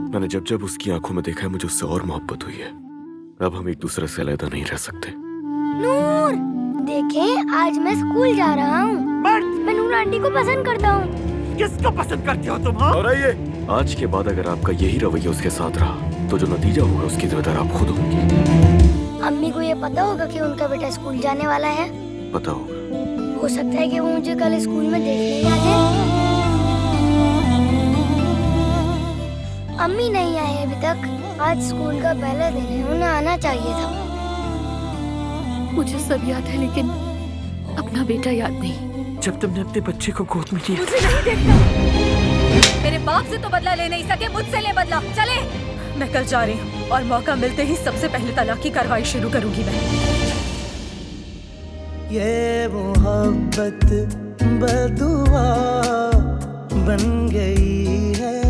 मैंने जब जब उसकी आंखों में देखा है मुझे उससे और मोहब्बत हुई है। अब हम एक दूसरे से अलग नहीं रह सकते। नूर, देखें आज मैं स्कूल जा रहा हूँ। मैं नूर आंटी को पसंद करता हूँ। किसको पसंद करते हो तुम? हाँ? और ये आज के बाद अगर आपका यही रवैया उसके साथ रहा तो जो नतीजा होगा उसकी जिम्मेदार आप खुद होंगी। अम्मी को ये पता होगा कि उनका बेटा स्कूल जाने वाला है? पता होगा। हो सकता है कि वो मुझे कल स्कूल में देखने ही आ जाए। अम्मी नहीं आए अभी तक। आज स्कूल का पहला दिन है, उन्हें आना चाहिए था। मुझे सब याद है लेकिन अपना बेटा याद नहीं। जब तुमने अपने बच्चे को गोद में लिया। मुझे नहीं देखना। मेरे बाप से तो बदला ले नहीं सके, मुझसे ले बदला। चले। मैं कल जा रही हूँ और मौका मिलते ही सबसे पहले तलाक की कार्रवाई शुरू करूंगी मैं। ये मोहब्बत बदुआ बन गई है।